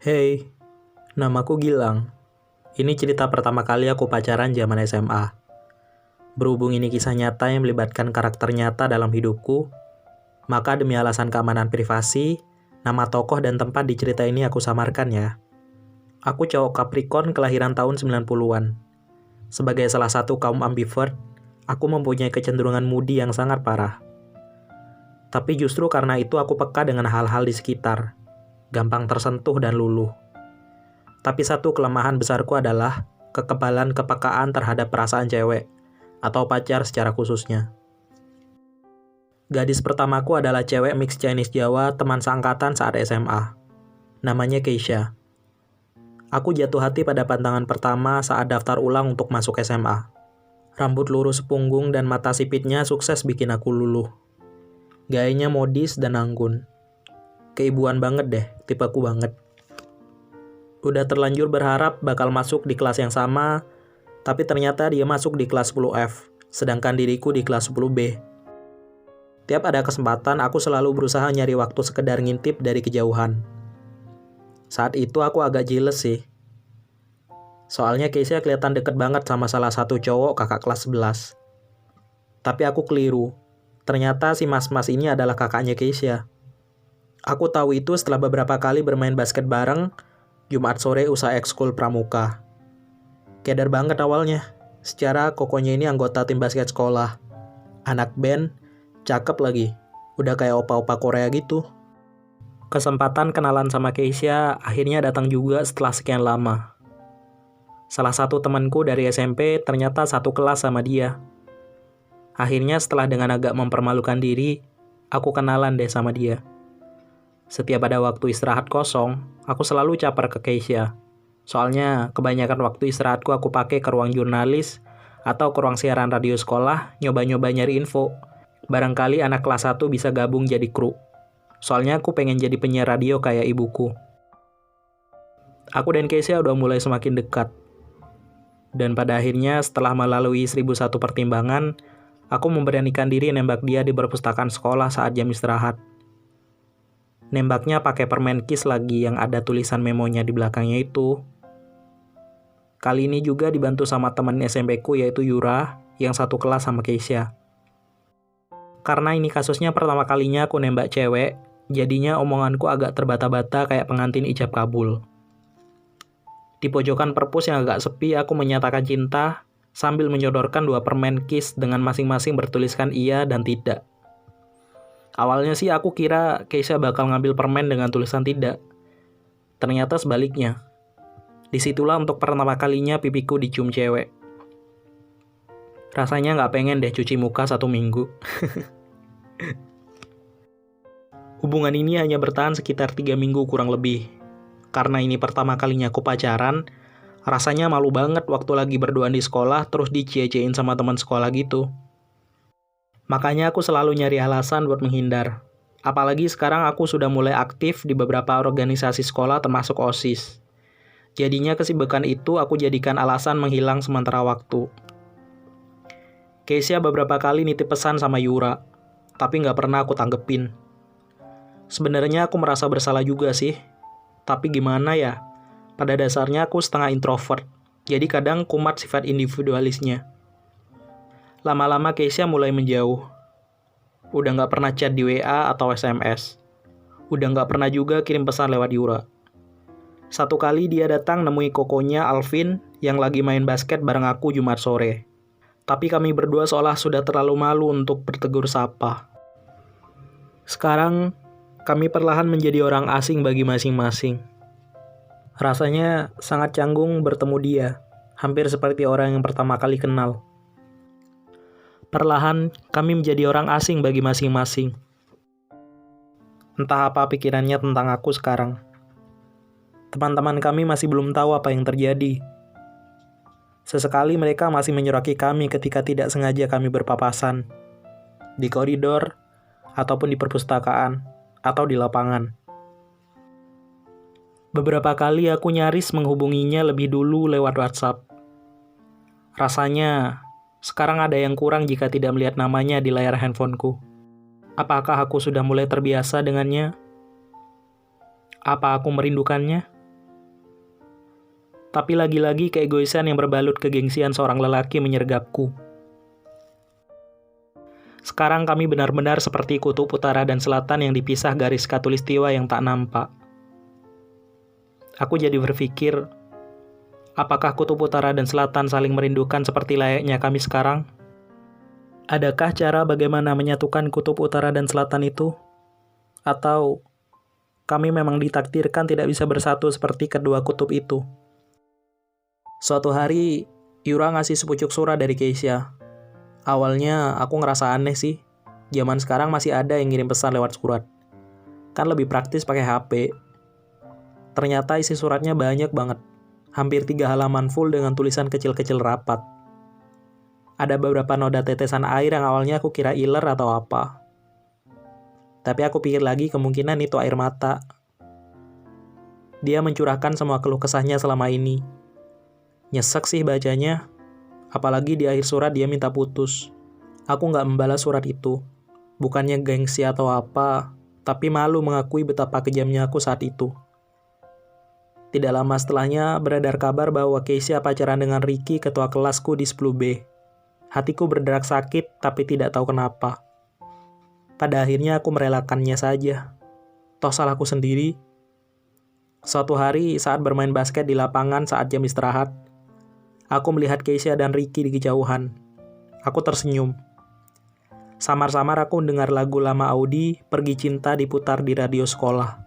Hey, namaku Gilang. Ini cerita pertama kali aku pacaran zaman SMA. Berhubung ini kisah nyata yang melibatkan karakter nyata dalam hidupku, maka demi alasan keamanan privasi, nama tokoh dan tempat di cerita ini aku samarkan ya. Aku cowok Capricorn kelahiran tahun 90-an. Sebagai salah satu kaum ambivert, aku mempunyai kecenderungan moody yang sangat parah. Tapi justru karena itu aku peka dengan hal-hal di sekitar. Gampang tersentuh dan luluh. Tapi satu kelemahan besarku adalah kekebalan kepekaan terhadap perasaan cewek, atau pacar secara khususnya. Gadis pertamaku adalah cewek mix Chinese Jawa teman seangkatan saat SMA. Namanya Keisha. Aku jatuh hati pada pandangan pertama saat daftar ulang untuk masuk SMA. Rambut lurus punggung dan mata sipitnya sukses bikin aku luluh. Gayanya modis dan anggun. Keibuan banget deh, tipeku banget. Udah terlanjur berharap bakal masuk di kelas yang sama, tapi ternyata dia masuk di kelas 10F, sedangkan diriku di kelas 10B. Tiap ada kesempatan, aku selalu berusaha nyari waktu sekedar ngintip dari kejauhan. Saat itu aku agak jealous sih. Soalnya Keisha kelihatan deket banget sama salah satu cowok kakak kelas 11. Tapi aku keliru. Ternyata si mas-mas ini adalah kakaknya Keisha. Aku tahu itu setelah beberapa kali bermain basket bareng, Jumat sore usai ekskul pramuka. Keder banget awalnya. Secara kokonya ini anggota tim basket sekolah. Anak band, cakep lagi. Udah kayak opa-opa Korea gitu. Kesempatan kenalan sama Keisha akhirnya datang juga setelah sekian lama. Salah satu temanku dari SMP ternyata satu kelas sama dia. Akhirnya setelah dengan agak mempermalukan diri, aku kenalan deh sama dia. Setiap ada waktu istirahat kosong, aku selalu caper ke Keisha. Soalnya kebanyakan waktu istirahatku aku pakai ke ruang jurnalis atau ke ruang siaran radio sekolah, nyoba-nyoba nyari info. Barangkali anak kelas 1 bisa gabung jadi kru. Soalnya aku pengen jadi penyiar radio kayak ibuku. Aku dan Keisha udah mulai semakin dekat. Dan pada akhirnya setelah melalui 1001 pertimbangan, aku memberanikan diri nembak dia di perpustakaan sekolah saat jam istirahat. Nembaknya pakai permen kiss lagi yang ada tulisan memonya di belakangnya itu. Kali ini juga dibantu sama teman SMP ku yaitu Yura yang satu kelas sama Keisha. Karena ini kasusnya pertama kalinya aku nembak cewek, jadinya omonganku agak terbata-bata kayak pengantin ijab kabul. Di pojokan perpus yang agak sepi aku menyatakan cinta sambil menyodorkan 2 permen kiss dengan masing-masing bertuliskan iya dan tidak. Awalnya sih aku kira Keisha bakal ngambil permen dengan tulisan tidak. Ternyata sebaliknya. Disitulah untuk pertama kalinya pipiku dicium cewek. Rasanya nggak pengen deh cuci muka 1 minggu. Hubungan ini hanya bertahan sekitar 3 minggu kurang lebih. Karena ini pertama kalinya aku pacaran, rasanya malu banget waktu lagi berduaan di sekolah terus dicie-ciein sama teman sekolah gitu. Makanya aku selalu nyari alasan buat menghindar. Apalagi sekarang aku sudah mulai aktif di beberapa organisasi sekolah termasuk OSIS. Jadinya kesibukan itu aku jadikan alasan menghilang sementara waktu. Keisha beberapa kali nitip pesan sama Yura, tapi nggak pernah aku tanggepin. Sebenarnya aku merasa bersalah juga sih. Tapi gimana ya? Pada dasarnya aku setengah introvert, jadi kadang kumat sifat individualisnya. Lama-lama Keisha mulai menjauh. Udah nggak pernah chat di WA atau SMS. Udah nggak pernah juga kirim pesan lewat Yura. Satu kali dia datang nemui kokonya Alvin yang lagi main basket bareng aku Jumat sore. Tapi kami berdua seolah sudah terlalu malu untuk bertegur sapa. Sekarang, kami perlahan menjadi orang asing bagi masing-masing. Rasanya sangat canggung bertemu dia, hampir seperti orang yang pertama kali kenal. Perlahan, kami menjadi orang asing bagi masing-masing. Entah apa pikirannya tentang aku sekarang. Teman-teman kami masih belum tahu apa yang terjadi. Sesekali mereka masih menyoraki kami ketika tidak sengaja kami berpapasan. Di koridor, ataupun di perpustakaan, atau di lapangan. Beberapa kali aku nyaris menghubunginya lebih dulu lewat WhatsApp. Rasanya sekarang ada yang kurang jika tidak melihat namanya di layar handphoneku. Apakah aku sudah mulai terbiasa dengannya? Apa aku merindukannya? Tapi lagi-lagi keegoisan yang berbalut kegengsian seorang lelaki menyergapku. Sekarang kami benar-benar seperti kutub utara dan selatan yang dipisah garis khatulistiwa yang tak nampak. Aku jadi berpikir, apakah kutub utara dan selatan saling merindukan seperti layaknya kami sekarang? Adakah cara bagaimana menyatukan kutub utara dan selatan itu? Atau kami memang ditakdirkan tidak bisa bersatu seperti kedua kutub itu? Suatu hari, Yura ngasih sepucuk surat dari Keisha. Awalnya aku ngerasa aneh sih. Zaman sekarang masih ada yang ngirim pesan lewat surat. Kan lebih praktis pakai HP. Ternyata isi suratnya banyak banget. Hampir 3 halaman full dengan tulisan kecil-kecil rapat. Ada beberapa noda tetesan air yang awalnya aku kira iler atau apa. Tapi aku pikir lagi kemungkinan itu air mata. Dia mencurahkan semua keluh kesahnya selama ini. Nyesek sih bacanya. Apalagi di akhir surat dia minta putus. Aku nggak membalas surat itu. Bukannya gengsi atau apa, tapi malu mengakui betapa kejamnya aku saat itu. Tidak lama setelahnya, beredar kabar bahwa Keisha pacaran dengan Ricky, ketua kelasku di 10B. Hatiku berderak sakit, tapi tidak tahu kenapa. Pada akhirnya aku merelakannya saja. Toh salahku sendiri. Suatu hari, saat bermain basket di lapangan saat jam istirahat, aku melihat Keisha dan Ricky di kejauhan. Aku tersenyum. Samar-samar aku mendengar lagu lama Audi, Pergi Cinta diputar di radio sekolah.